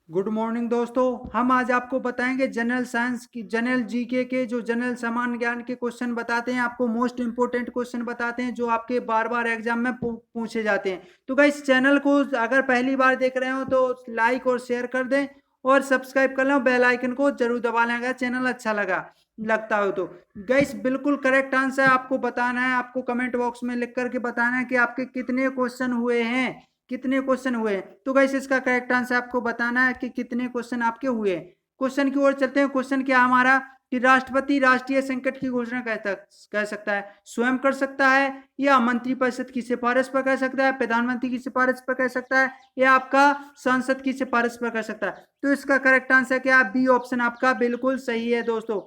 Good morning दोस्तों। हम आज आपको बताएंगे जनरल साइंस की, जनरल जीके के, जो जनरल सामान्य ज्ञान के क्वेश्चन बताते हैं, आपको मोस्ट इंपोर्टेंट क्वेश्चन बताते हैं जो आपके बार बार एग्जाम में पूछे जाते हैं। तो गाइस, चैनल को अगर पहली बार देख रहे हो तो लाइक और शेयर कर दें और सब्सक्राइब कर लें, बेल आइकन को जरूर दबा लें अगर चैनल अच्छा लगता हो तो। गाइस, बिल्कुल करेक्ट आंसर आपको बताना है, आपको कमेंट बॉक्स में लिख करके बताना है कि आपके कितने क्वेश्चन हुए हैं, कितने क्वेश्चन हुए। तो गाइस, इसका करेक्ट आंसर आपको बताना है कि कितने क्वेश्चन आपके हुए। क्वेश्चन की ओर चलते हैं। क्वेश्चन क्या हमारा कि राष्ट्रपति राष्ट्रीय संकट की घोषणा कह सकता है, स्वयं कर सकता है, या मंत्रिपरिषद की सिफारिश पर कर सकता है, प्रधानमंत्री की सिफारिश पर कर सकता है, या आपका संसद की सिफारिश पर कर सकता है। तो इसका करेक्ट आंसर क्या है? बी ऑप्शन आपका बिल्कुल सही है दोस्तों।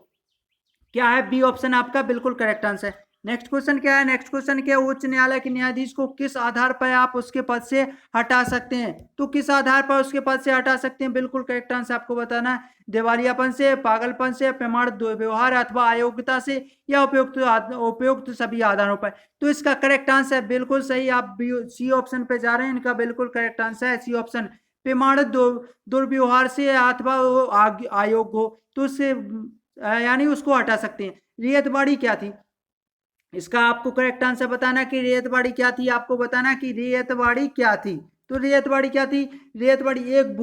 क्या है? बी ऑप्शन आपका बिल्कुल करेक्ट आंसर। नेक्स्ट क्वेश्चन क्या है? नेक्स्ट क्वेश्चन क्या है? उच्च न्यायालय के न्यायाधीश को किस आधार पर आप उसके पद से हटा सकते हैं? तो किस आधार पर उसके पद से हटा सकते हैं? बिल्कुल करेक्ट आंसर आपको बताना है। दिवालियापन से, पागलपन से, प्रमाण दुर्व्यवहार अथवा अयोग्यता से, या उपयुक्त उपयुक्त सभी आधारों पर। तो इसका करेक्ट आंसर बिल्कुल सही, आप सी ऑप्शन पे जा रहे हैं। इनका बिल्कुल करेक्ट आंसर है सी ऑप्शन। प्रमाण दुर्व्यवहार से अथवा अयोग्य हो तो उससे यानी उसको हटा सकते हैं। रियतबाड़ी क्या थी? इसका आपको करेक्ट आंसर बताना कि रेतवाड़ी क्या थी, आपको बताना कि रेतवाड़ी क्या थी। तो रेतवाड़ी क्या थी? रेतवाड़ी एक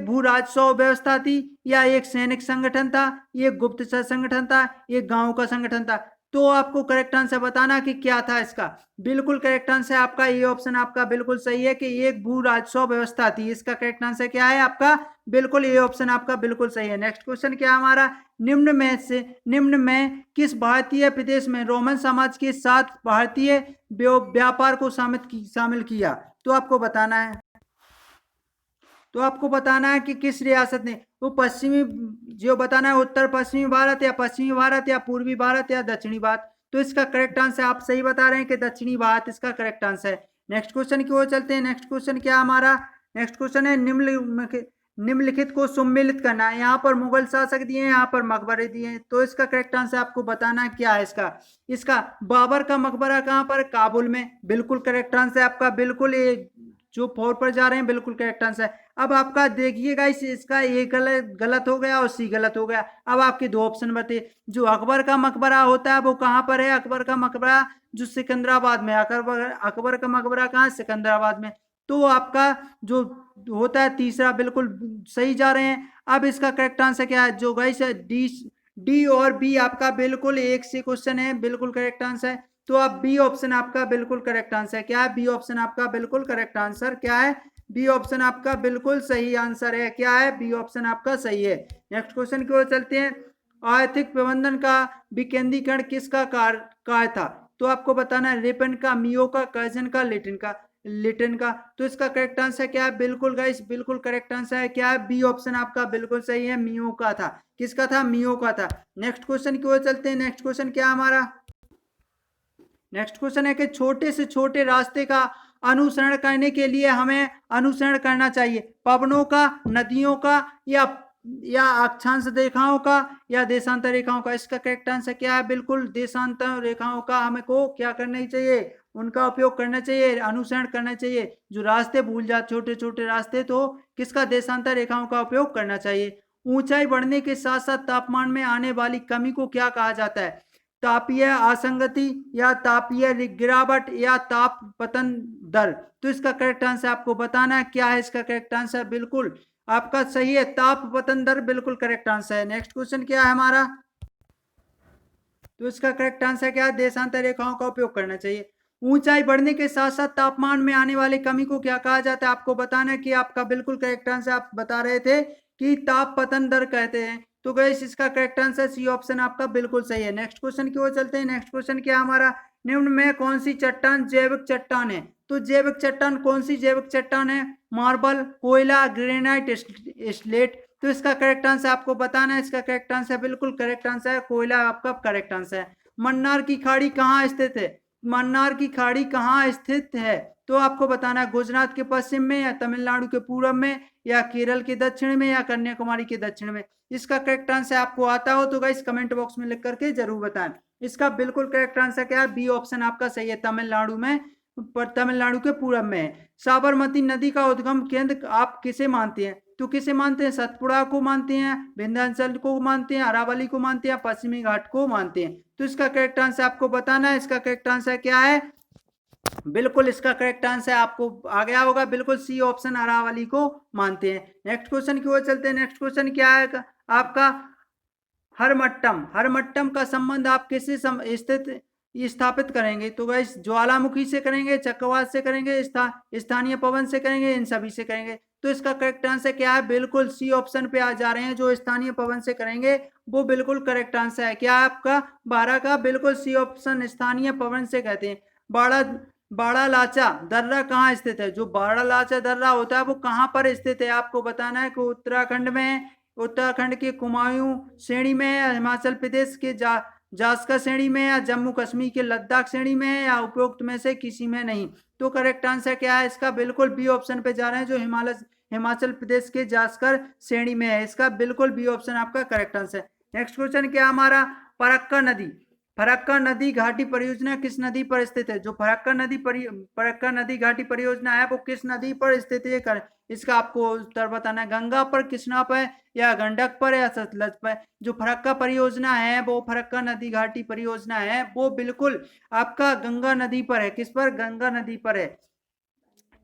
भू राजस्व व्यवस्था थी, या एक सैनिक संगठन था, एक गुप्तचर संगठन था, एक गांव का संगठन था। तो आपको करेक्ट आंसर बताना कि क्या था इसका। बिल्कुल करेक्ट आंसर आपका ये ऑप्शन आपका बिल्कुल सही है कि एक भू राजस्व व्यवस्था थी। इसका करेक्ट आंसर क्या है आपका? बिल्कुल ये ऑप्शन आपका बिल्कुल सही है। नेक्स्ट क्वेश्चन क्या हमारा? निम्न में किस भारतीय प्रदेश में रोमन समाज के साथ भारतीय व्यापार को शामिल किया? तो आपको बताना है। तो आपको बताना है कि किस रियासत ने। वो पश्चिमी, जो बताना है उत्तर पश्चिमी भारत, या पश्चिमी भारत, या पूर्वी भारत, या दक्षिणी भारत। तो इसका करेक्ट आंसर आप सही बता रहे हैं कि दक्षिणी भारत इसका करेक्ट आंसर है। नेक्स्ट क्वेश्चन की ओर चलते हैं। नेक्स्ट क्वेश्चन क्या हमारा? नेक्स्ट क्वेश्चन है निम्नलिखित को सम्मिलित करना है। यहाँ पर मुगल शासक दिए हैं, यहाँ पर मकबरे दिए हैं। तो इसका करेक्ट आंसर आपको बताना है क्या है इसका। इसका बाबर का मकबरा कहाँ पर? काबुल में। बिल्कुल करेक्ट आंसर आपका बिल्कुल ये जो फोर पर जा रहे हैं बिल्कुल करेक्ट आंसर है। अब आपका देखिएगा, इसका ए गलत गलत हो गया और सी गलत हो गया। अब आपके दो ऑप्शन बचे। जो अकबर का मकबरा होता है वो कहाँ पर है? अकबर का मकबरा जो सिकंदराबाद में। अकबर का मकबरा कहाँ है? सिकंदराबाद में। तो आपका जो होता है तीसरा बिल्कुल सही जा रहे हैं। अब इसका करेक्ट आंसर क्या है? जो गाइस है डी। डी और बी आपका बिल्कुल एक से क्वेश्चन है, बिल्कुल करेक्ट आंसर है। तो आप बी ऑप्शन आपका बिल्कुल करेक्ट आंसर क्या है? बी ऑप्शन आपका बिल्कुल करेक्ट आंसर क्या है? बी ऑप्शन आपका बिल्कुल सही आंसर है। क्या है? बी ऑप्शन आपका सही है। नेक्स्ट क्वेश्चन की ओर चलते हैं। आर्थिक प्रबंधन का विकेंद्रीकरण किसका कार्य था? तो आपको बताना है रिपन का, मियो का, कर्जन का, लिटन का। तो इसका करेक्ट आंसर क्या है? बिल्कुल गाइस, बिल्कुल करेक्ट आंसर है क्या है? बी ऑप्शन आपका बिल्कुल सही है, मियो का था। किसका था? मियो का था। नेक्स्ट क्वेश्चन की ओर चलते हैं। नेक्स्ट क्वेश्चन क्या हमारा? नेक्स्ट क्वेश्चन है कि छोटे से छोटे रास्ते का अनुसरण करने के लिए हमें अनुसरण करना चाहिए पवनों का, नदियों का, या अक्षांश रेखाओं का, या देशांतर रेखाओं का। इसका करेक्ट आंसर क्या है? बिल्कुल देशांतर रेखाओं का हमें को क्या करना चाहिए? उनका उपयोग करना चाहिए, अनुसरण करना चाहिए। जो रास्ते भूल जा छोटे छोटे रास्ते, तो किसका? देशांतर रेखाओं का उपयोग करना चाहिए। ऊंचाई बढ़ने के साथ साथ तापमान में आने वाली कमी को क्या कहा जाता है? तापीय असंगति, या तापीय गिरावट, या ताप पतन दर। तो इसका करेक्ट आंसर आपको बताना है क्या है इसका करेक्ट आंसर। बिल्कुल आपका सही है, ताप पतन दर बिल्कुल करेक्ट आंसर है। नेक्स्ट क्वेश्चन क्या है हमारा? तो इसका करेक्ट आंसर क्या है? देशांतर रेखाओं का उपयोग करना चाहिए। ऊंचाई बढ़ने के साथ साथ तापमान में आने वाली कमी को क्या कहा जाता है? आपको बताना है कि आपका बिल्कुल करेक्ट आंसर आप बता रहे थे कि ताप पतन दर कहते हैं। तो गैस, इसका करेक्ट आंसर सी ऑप्शन आपका बिल्कुल सही है। नेक्स्ट क्वेश्चन की ओर चलते हैं। नेक्स्ट क्वेश्चन क्या हमारा? निम्न में कौन सी चट्टान जैविक चट्टान है? तो जैविक चट्टान कौन सी जैविक चट्टान है? मार्बल, कोयला, ग्रेनाइट, स्लेट। तो इसका करेक्ट आंसर आपको बताना है। इसका करेक्ट आंसर बिल्कुल करेक्ट आंसर है, कोयला आपका करेक्ट आंसर है। मन्नार की खाड़ी कहाँ स्थित है? मन्नार की खाड़ी कहाँ स्थित है? तो आपको बताना है गुजरात के पश्चिम में, या तमिलनाडु के पूर्व में, या केरल के दक्षिण में, या कन्याकुमारी के दक्षिण में। इसका करेक्ट आंसर आपको आता हो तो गाइस कमेंट बॉक्स में लिख करके जरूर बताएं। इसका बिल्कुल करेक्ट आंसर क्या है? बी ऑप्शन आपका सही है, तमिलनाडु में तमिलनाडु के पूरब में है। साबरमती नदी का उद्गम केंद्र आप किसे मानते हैं? तो किसे मानते हैं? सतपुड़ा को मानते हैं, विंध्याचल को मानते हैं, अरावली को मानते हैं, पश्चिमी घाट को मानते हैं। तो इसका करेक्ट आंसर आपको बताना है। इसका करेक्ट आंसर क्या है? बिल्कुल इसका करेक्ट आंसर आपको आ गया होगा, बिल्कुल सी ऑप्शन अरावली को मानते हैं। नेक्स्ट क्वेश्चन की ओर चलते हैं। नेक्स्ट क्वेश्चन क्या है आपका? हरमट्टम। हरमट्टम का संबंध आप किससे स्थित स्थापित करेंगे? तो गाइस ज्वालामुखी से करेंगे, चक्रवात से करेंगे, स्थानीय पवन से करेंगे, इन सभी से करेंगे। तो इसका करेक्ट आंसर क्या है? बिल्कुल सी ऑप्शन पे आ जा रहे हैं, जो स्थानीय पवन से करेंगे वो बिल्कुल करेक्ट आंसर है। क्या है आपका? 12 का बिल्कुल सी ऑप्शन स्थानीय पवन से कहते हैं। बाड़ा बाड़ा लाचा दर्रा कहाँ स्थित है? जो बाड़ा लाचा दर्रा होता है वो कहाँ पर स्थित है आपको बताना है। कि उत्तराखंड में, उत्तराखंड के कुमायूं श्रेणी में, या हिमाचल प्रदेश के जास्कर श्रेणी में, या जम्मू कश्मीर के लद्दाख श्रेणी में, या उपरोक्त में से किसी में नहीं। तो करेक्ट आंसर क्या है इसका? बिल्कुल बी ऑप्शन पे जा रहे हैं, जो हिमाचल प्रदेश के जास्कर श्रेणी में है। इसका बिल्कुल बी ऑप्शन आपका करेक्ट आंसर। नेक्स्ट क्वेश्चन क्या हमारा? फरक्का नदी। फरक्का नदी घाटी परियोजना किस नदी पर स्थित है? जो फरक्का नदी घाटी परियोजना है वो किस नदी पर स्थित है? इसका आपको उत्तर बताना है। गंगा पर, कृष्णा पर, या गंडक पर, या सतलज पर। जो फरक्का परियोजना है वो फरक्का नदी घाटी परियोजना है वो बिल्कुल आपका गंगा नदी पर है। किस पर? गंगा नदी पर है।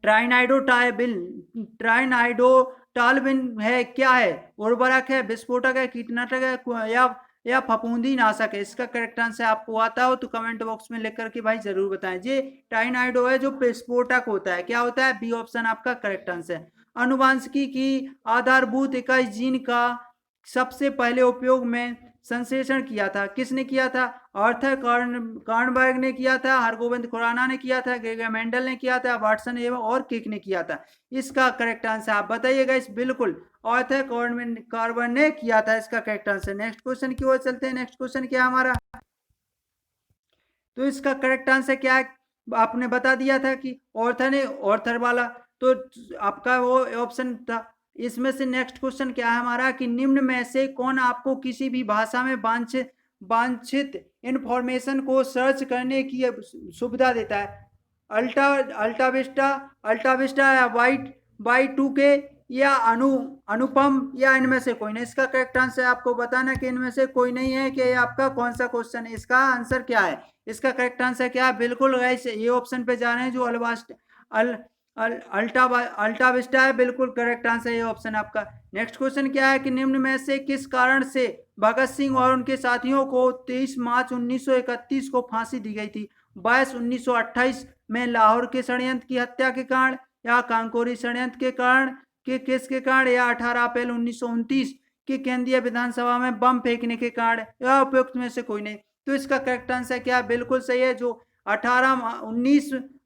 ट्राइनाइडोटाल्बिन है क्या है? उर्वरक है, विस्फोटक है, कीटनाशक है, या फफूंदी नाशक है? इसका करेक्ट आंसर आपको आता हो तो कमेंट बॉक्स में लिख करके भाई जरूर बताएं। ये टाइनाइडो है जो विस्फोटक होता है। क्या होता है? बी ऑप्शन आपका करेक्ट आंसर। अनुवांशिकी की आधारभूत इकाई जीन का सबसे पहले उपयोग में संश्लेषण किया था? किसने किया था? आर्थर कार्नबर्ग ने किया था, हरगोविंद खुराना ने किया था, ग्रेगर मेंडल ने किया था, वाटसन एवं और किक ने किया था? इसका करेक्ट आंसर आप बताइएगा। इस बिल्कुल आर्थर कार्बन ने किया था इसका करेक्ट आंसर। नेक्स्ट क्वेश्चन की ओर चलते हैं। नेक्स्ट क्वेश्चन क्या हमारा? तो इसका करेक्ट आंसर क्या है? आपने बता दिया था कि ऑर्थर ने, ऑर्थर वाला तो आपका वो ऑप्शन था। इसमें से नेक्स्ट क्वेश्चन क्या है हमारा? कि निम्न में से कौन आपको किसी भी भाषा में वांछित इंफॉर्मेशन को सर्च करने की सुविधा देता है? अल्टाविस्टा या Y2K, या अनुपम, या इनमें से कोई नहीं? इसका करेक्ट आंसर आपको बताना कि इनमें से कोई नहीं है। कि आपका कौन सा क्वेश्चन है? इसका आंसर क्या है? इसका करेक्ट आंसर क्या है? बिल्कुल गाइस ये ऑप्शन पे जा रहे हैं, जो अल्टाविस्टा है। बिल्कुल करेक्ट आंसर ये ऑप्शन आपका। नेक्स्ट क्वेश्चन क्या है? कि निम्न में से किस कारण से भगत सिंह और उनके साथियों को 23 मार्च 1931 को फांसी दी गई थी? 1928 में लाहौर के षड्यंत्र की हत्या के कारण, या कानकोरी षड्यंत्र के कारण, के किसके कारण, या 18 अप्रैल 1929 की केंद्रीय विधानसभा में बम फेंकने के कारण, या उपयुक्त में से कोई नहीं? तो इसका करेक्ट आंसर क्या? बिल्कुल सही है, जो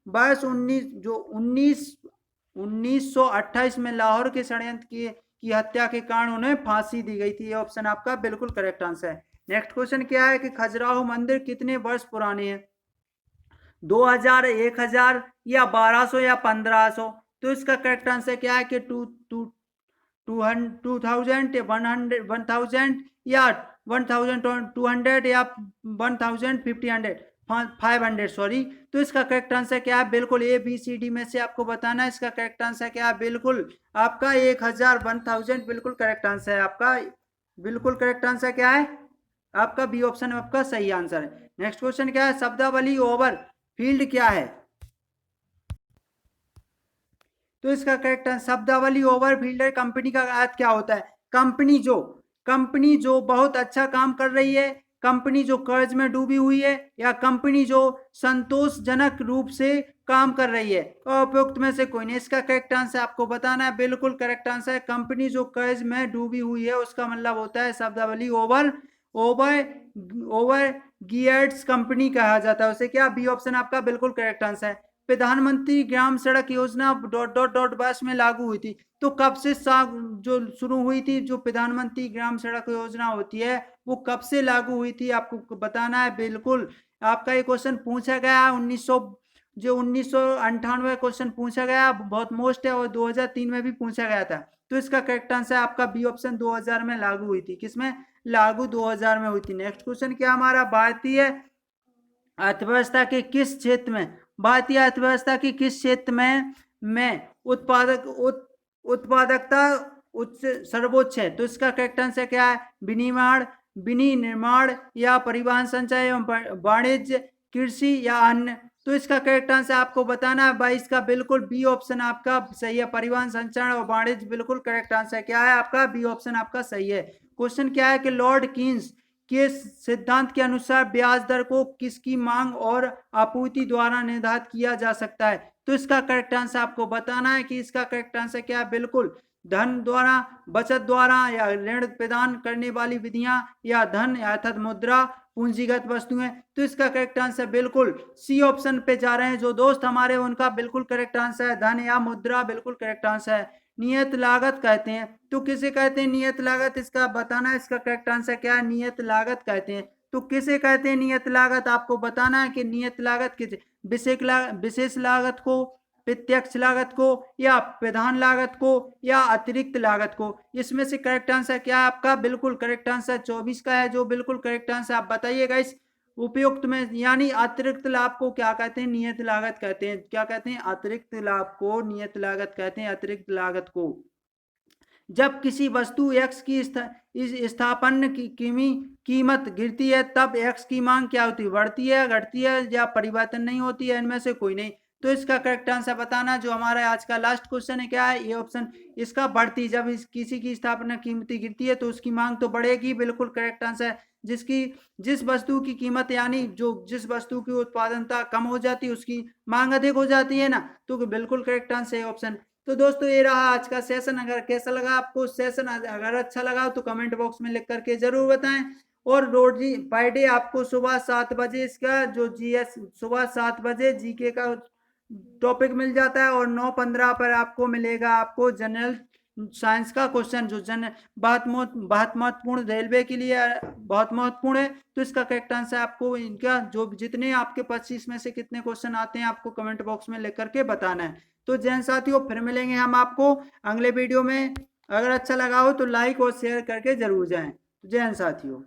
1928 में लाहौर के षड्यंत्र की हत्या के कारण उन्हें फांसी दी गई थी। ये ऑप्शन आपका बिल्कुल करेक्ट आंसर है। नेक्स्ट क्वेश्चन क्या है? कि खजुराहो मंदिर कितने वर्ष पुराने हैं? 2000, 1000, या 1200, या 1500? तो इसका करेक्ट आंसर क्या है? कि 2000, 1000, या 1200, या 500 सॉरी। तो इसका करेक्ट आंसर क्या है? बिल्कुल ABCD में से आपको बताना है। इसका करेक्ट आंसर क्या है? बिल्कुल आपका 1000, 1000 बिल्कुल करेक्ट आंसर है आपका। बिल्कुल करेक्ट आंसर क्या है आपका? बी ऑप्शन आपका सही आंसर है। नेक्स्ट क्वेश्चन क्या है? शब्दावली ओवर फील्ड क्या है? तो इसका करेक्ट शब्दावली ओवरफील्डर कंपनी का अर्थ क्या होता है? कंपनी जो बहुत अच्छा काम कर रही है, कंपनी जो कर्ज में डूबी हुई है, या कंपनी जो संतोषजनक रूप से काम कर रही है? और उपयुक्त में से कोई नहीं। इसका करेक्ट आंसर आपको बताना है। बिल्कुल करेक्ट आंसर है, कंपनी जो कर्ज में डूबी हुई है उसका मतलब होता है शब्दावली ओवर गियर्ड्स कंपनी कहा जाता है उसे। क्या? बी ऑप्शन आपका बिल्कुल करेक्ट आंसर है। प्रधानमंत्री ग्राम सड़क योजना ... वर्ष में लागू हुई थी? तो कब से जो शुरू हुई थी? जो प्रधानमंत्री ग्राम सड़क योजना होती है वो कब से लागू हुई थी आपको बताना है। बिल्कुल आपका ये क्वेश्चन पूछा गया 1998 क्वेश्चन पूछा गया, बहुत मोस्ट है, और 2003 में भी पूछा गया था। तो इसका करेक्ट आंसर आपका बी ऑप्शन 2000 में लागू हुई थी। किसमें लागू? 2000 में हुई थी। नेक्स्ट क्वेश्चन क्या हमारा? भारतीय अर्थव्यवस्था के किस क्षेत्र में भारतीय अर्थव्यवस्था की किस क्षेत्र में उत्पादकता उच्च सर्वोच्च है? तो इसका करेक्ट आंसर क्या है? विनिर्माण या परिवहन, संचार एवं वाणिज्य, कृषि या अन्य। तो इसका करेक्ट आंसर आपको बताना है भाई, इसका बिल्कुल बी ऑप्शन आपका सही है। परिवहन, संचार और वाणिज्य बिल्कुल करेक्ट आंसर क्या है आपका? बी ऑप्शन आपका सही है। क्वेश्चन क्या है कि लॉर्ड कीन्स के सिद्धांत के अनुसार ब्याज दर को किसकी मांग और आपूर्ति द्वारा निर्धारित किया जा सकता है? तो इसका करेक्ट आंसर आपको बताना है कि इसका करेक्ट आंसर क्या है? बिल्कुल धन द्वारा, बचत द्वारा या ऋण प्रदान करने वाली विधियां या धन अर्थात मुद्रा, पूंजीगत वस्तुएं। तो इसका करेक्ट आंसर बिल्कुल सी ऑप्शन पे जा रहे हैं जो दोस्त हमारे, उनका बिल्कुल करेक्ट आंसर है धन या मुद्रा, बिल्कुल करेक्ट आंसर है। नियत लागत कहते हैं, तो किसे कहते हैं नियत लागत? इसका बताना है, इसका करेक्ट आंसर क्या है? नियत लागत कहते हैं। तो किसे कहते हैं नियत लागत? आपको बताना है कि नियत लागत किसे, विशेष लागत को, प्रत्यक्ष लागत को, या प्रधान लागत को, या अतिरिक्त लागत को। इसमें से करेक्ट आंसर क्या है आपका? बिल्कुल करेक्ट आंसर 24 का है जो बिल्कुल करेक्ट आंसर। आप बताइएगा इस उपयुक्त में, यानी अतिरिक्त लाभ को क्या कहते हैं? नियत लागत कहते हैं। क्या कहते हैं? अतिरिक्त लाभ को नियत लागत कहते हैं, अतिरिक्त लागत को। जब किसी वस्तु x की स्थापन की कीमत गिरती है तब x की मांग क्या होती है? बढ़ती है, घटती है, या परिवर्तन नहीं होती है? इनमें से कोई नहीं। तो इसका करेक्ट आंसर बताना, जो हमारा आज का लास्ट क्वेश्चन है, क्या है ये ऑप्शन? इसका बढ़ती। जब किसी की स्थापना कीमती गिरती है तो उसकी मांग तो बढ़ेगी, बिल्कुल करेक्ट आंसर। जिस वस्तु की कीमत, यानी जो जिस वस्तु की उत्पादनता कम हो जाती है उसकी मांग अधिक हो जाती है ना, तो बिल्कुल करेक्ट आंसर ऑप्शन। तो दोस्तों ये रहा आज का सेशन। अगर कैसा लगा आपको सेशन, अगर अच्छा लगा तो कमेंट बॉक्स में लिख करके जरूर बताएं। और रोज बाय डे आपको सुबह 7 बजे इसका जो जीएस, सुबह 7 बजे जीके का टॉपिक मिल जाता है, और 9:15 पर आपको मिलेगा आपको जनरल साइंस का क्वेश्चन, जो बहुत महत्वपूर्ण, रेलवे के लिए बहुत महत्वपूर्ण है। तो इसका करेक्ट आंसर आपको, इनका जो जितने आपके 25 में से कितने क्वेश्चन आते हैं आपको कमेंट बॉक्स में लिख करके बताना है। तो जैन साथियों, फिर मिलेंगे हम आपको अगले वीडियो में। अगर अच्छा लगा हो तो लाइक और शेयर करके जरूर जाएं। जैन साथियों।